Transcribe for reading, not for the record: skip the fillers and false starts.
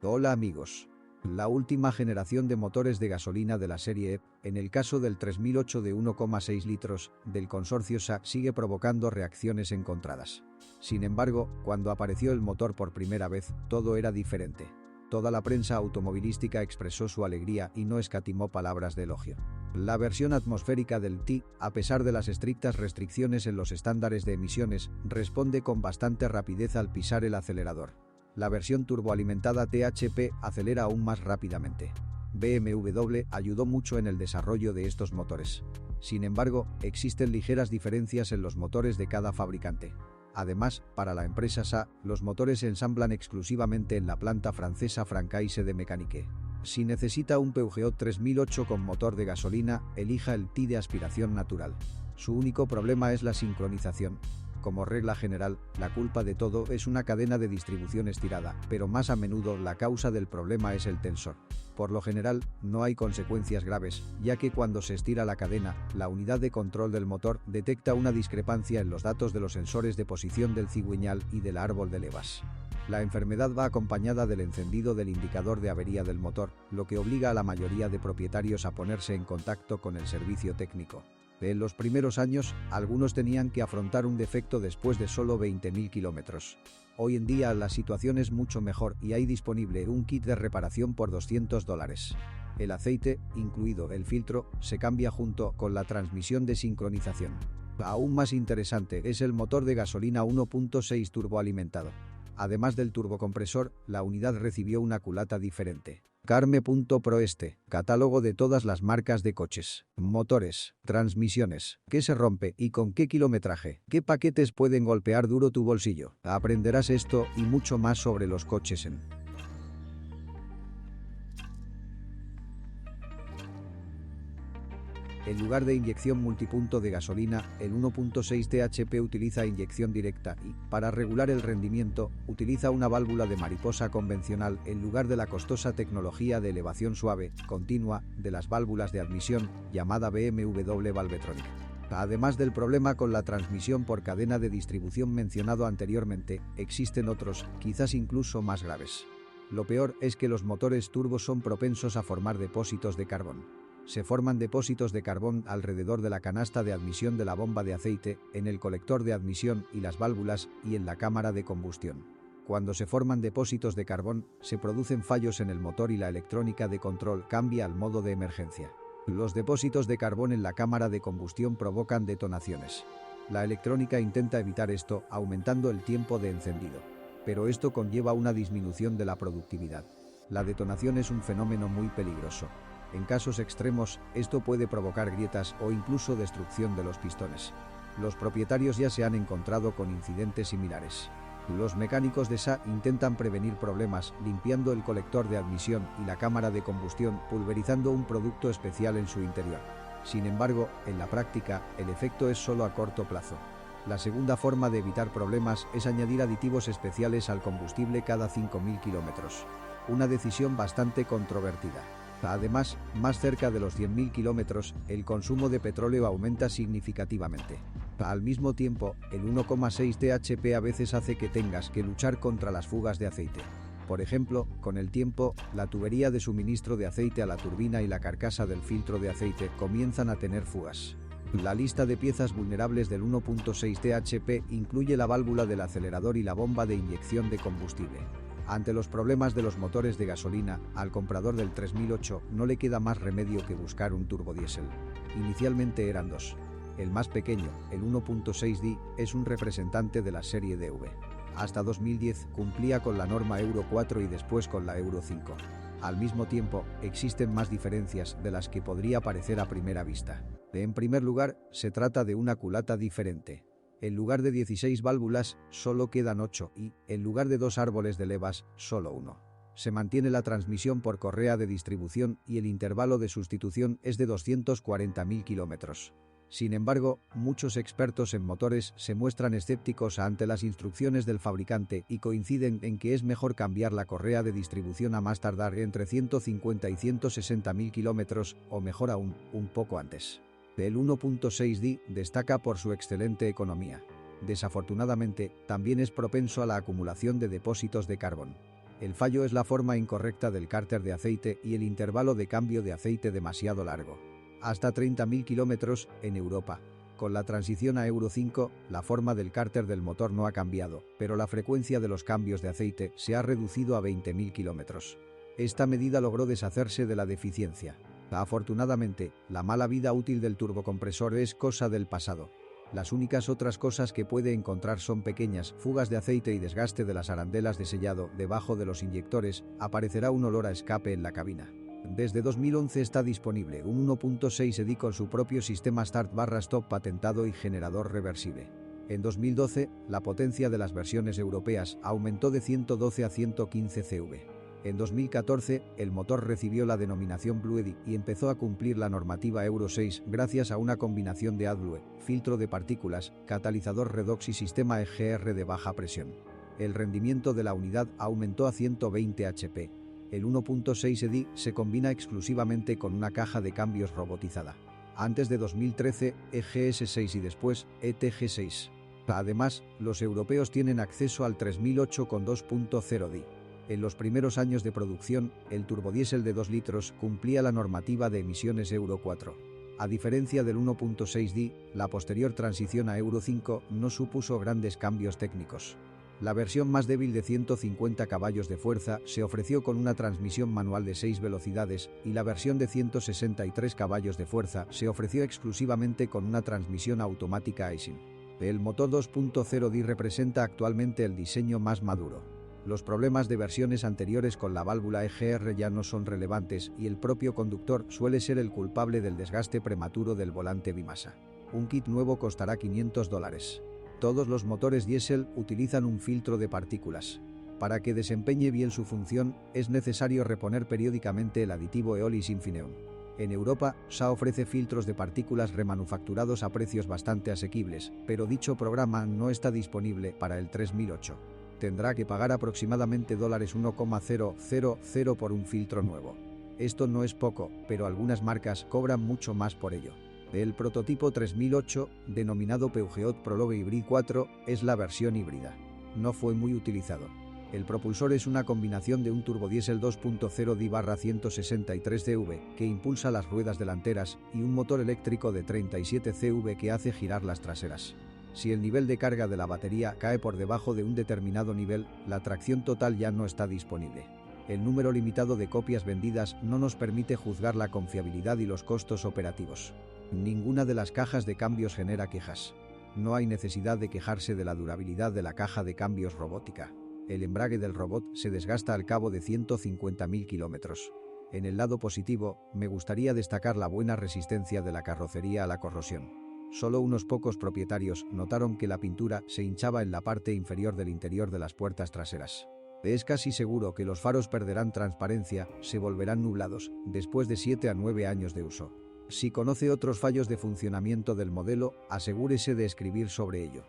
Hola amigos. La última generación de motores de gasolina de la serie E, en el caso del 3008 de 1,6 litros, del consorcio SA, sigue provocando reacciones encontradas. Sin embargo, cuando apareció el motor por primera vez, todo era diferente. Toda la prensa automovilística expresó su alegría y no escatimó palabras de elogio. La versión atmosférica del T, a pesar de las estrictas restricciones en los estándares de emisiones, responde con bastante rapidez al pisar el acelerador. La versión turboalimentada THP acelera aún más rápidamente. BMW ayudó mucho en el desarrollo de estos motores. Sin embargo, existen ligeras diferencias en los motores de cada fabricante. Además, para la empresa SA, los motores se ensamblan exclusivamente en la planta francesa Francaise de Mécanique. Si necesita un Peugeot 3008 con motor de gasolina, elija el T de aspiración natural. Su único problema es la sincronización. Como regla general, la culpa de todo es una cadena de distribución estirada, pero más a menudo la causa del problema es el tensor. Por lo general, no hay consecuencias graves, ya que cuando se estira la cadena, la unidad de control del motor detecta una discrepancia en los datos de los sensores de posición del cigüeñal y del árbol de levas. La enfermedad va acompañada del encendido del indicador de avería del motor, lo que obliga a la mayoría de propietarios a ponerse en contacto con el servicio técnico. En los primeros años, algunos tenían que afrontar un defecto después de solo 20.000 kilómetros. Hoy en día la situación es mucho mejor y hay disponible un kit de reparación por $200. El aceite, incluido el filtro, se cambia junto con la transmisión de sincronización. Aún más interesante es el motor de gasolina 1.6 turboalimentado. Además del turbocompresor, la unidad recibió una culata diferente. Carme.pro catálogo de todas las marcas de coches, motores, transmisiones, qué se rompe y con qué kilometraje, qué paquetes pueden golpear duro tu bolsillo. Aprenderás esto y mucho más sobre los coches en En lugar de inyección multipunto de gasolina, el 1.6 THP utiliza inyección directa y, para regular el rendimiento, utiliza una válvula de mariposa convencional en lugar de la costosa tecnología de elevación suave, continua, de las válvulas de admisión, llamada BMW Valvetronic. Además del problema con la transmisión por cadena de distribución mencionado anteriormente, existen otros, quizás incluso más graves. Lo peor es que los motores turbo son propensos a formar depósitos de carbón. Se forman depósitos de carbón alrededor de la canasta de admisión de la bomba de aceite, en el colector de admisión y las válvulas, y en la cámara de combustión. Cuando se forman depósitos de carbón, se producen fallos en el motor y la electrónica de control cambia al modo de emergencia. Los depósitos de carbón en la cámara de combustión provocan detonaciones. La electrónica intenta evitar esto, aumentando el tiempo de encendido. Pero esto conlleva una disminución de la productividad. La detonación es un fenómeno muy peligroso. En casos extremos, esto puede provocar grietas o incluso destrucción de los pistones. Los propietarios ya se han encontrado con incidentes similares. Los mecánicos de SA intentan prevenir problemas limpiando el colector de admisión y la cámara de combustión, pulverizando un producto especial en su interior. Sin embargo, en la práctica, el efecto es solo a corto plazo. La segunda forma de evitar problemas es añadir aditivos especiales al combustible cada 5.000 kilómetros. Una decisión bastante controvertida. Además, más cerca de los 100.000 kilómetros, el consumo de petróleo aumenta significativamente. Al mismo tiempo, el 1,6 THP a veces hace que tengas que luchar contra las fugas de aceite. Por ejemplo, con el tiempo, la tubería de suministro de aceite a la turbina y la carcasa del filtro de aceite comienzan a tener fugas. La lista de piezas vulnerables del 1.6 THP incluye la válvula del acelerador y la bomba de inyección de combustible. Ante los problemas de los motores de gasolina, al comprador del 3008 no le queda más remedio que buscar un turbodiesel. Inicialmente eran dos. El más pequeño, el 1.6D, es un representante de la serie DV. Hasta 2010 cumplía con la norma Euro 4 y después con la Euro 5. Al mismo tiempo, existen más diferencias de las que podría parecer a primera vista. En primer lugar, se trata de una culata diferente. En lugar de 16 válvulas, solo quedan 8 y, en lugar de 2 árboles de levas, solo 1. Se mantiene la transmisión por correa de distribución y el intervalo de sustitución es de 240.000 kilómetros. Sin embargo, muchos expertos en motores se muestran escépticos ante las instrucciones del fabricante y coinciden en que es mejor cambiar la correa de distribución a más tardar entre 150 y 160.000 kilómetros, o mejor aún, un poco antes. El 1.6D destaca por su excelente economía. Desafortunadamente, también es propenso a la acumulación de depósitos de carbón. El fallo es la forma incorrecta del cárter de aceite y el intervalo de cambio de aceite demasiado largo. Hasta 30.000 kilómetros en Europa. Con la transición a Euro 5, la forma del cárter del motor no ha cambiado, pero la frecuencia de los cambios de aceite se ha reducido a 20.000 kilómetros. Esta medida logró deshacerse de la deficiencia. Afortunadamente, la mala vida útil del turbocompresor es cosa del pasado. Las únicas otras cosas que puede encontrar son pequeñas fugas de aceite y desgaste de las arandelas de sellado. Debajo de los inyectores aparecerá un olor a escape en la cabina. Desde 2011 está disponible un 1.6 EDI con su propio sistema Start/Stop patentado y generador reversible. En 2012, la potencia de las versiones europeas aumentó de 112 a 115 CV. En 2014, el motor recibió la denominación Blue EDI y empezó a cumplir la normativa Euro 6 gracias a una combinación de AdBlue, filtro de partículas, catalizador redox y sistema EGR de baja presión. El rendimiento de la unidad aumentó a 120 HP. El 1.6 EDI se combina exclusivamente con una caja de cambios robotizada. Antes de 2013, EGS6 y después, ETG6. Además, los europeos tienen acceso al 3008 con 2.0 DI. En los primeros años de producción, el turbodiesel de 2 litros cumplía la normativa de emisiones Euro 4. A diferencia del 1.6 DI, la posterior transición a Euro 5 no supuso grandes cambios técnicos. La versión más débil de 150 caballos de fuerza se ofreció con una transmisión manual de 6 velocidades y la versión de 163 caballos de fuerza se ofreció exclusivamente con una transmisión automática ISIN. El motor 2.0 DI representa actualmente el diseño más maduro. Los problemas de versiones anteriores con la válvula EGR ya no son relevantes y el propio conductor suele ser el culpable del desgaste prematuro del volante bimasa. Un kit nuevo costará $500. Todos los motores diésel utilizan un filtro de partículas. Para que desempeñe bien su función, es necesario reponer periódicamente el aditivo Eolis Infineon. En Europa, SA ofrece filtros de partículas remanufacturados a precios bastante asequibles, pero dicho programa no está disponible para el 3008. Tendrá que pagar aproximadamente $1,000 por un filtro nuevo. Esto no es poco, pero algunas marcas cobran mucho más por ello. El prototipo 3008, denominado Peugeot Prologue Hybrid 4, es la versión híbrida. No fue muy utilizado. El propulsor es una combinación de un turbodiesel 2.0 DI/163 CV que impulsa las ruedas delanteras y un motor eléctrico de 37 CV que hace girar las traseras. Si el nivel de carga de la batería cae por debajo de un determinado nivel, la tracción total ya no está disponible. El número limitado de copias vendidas no nos permite juzgar la confiabilidad y los costos operativos. Ninguna de las cajas de cambios genera quejas. No hay necesidad de quejarse de la durabilidad de la caja de cambios robótica. El embrague del robot se desgasta al cabo de 150.000 kilómetros. En el lado positivo, me gustaría destacar la buena resistencia de la carrocería a la corrosión. Solo unos pocos propietarios notaron que la pintura se hinchaba en la parte inferior del interior de las puertas traseras. Es casi seguro que los faros perderán transparencia, se volverán nublados, después de 7 a 9 años de uso. Si conoce otros fallos de funcionamiento del modelo, asegúrese de escribir sobre ello.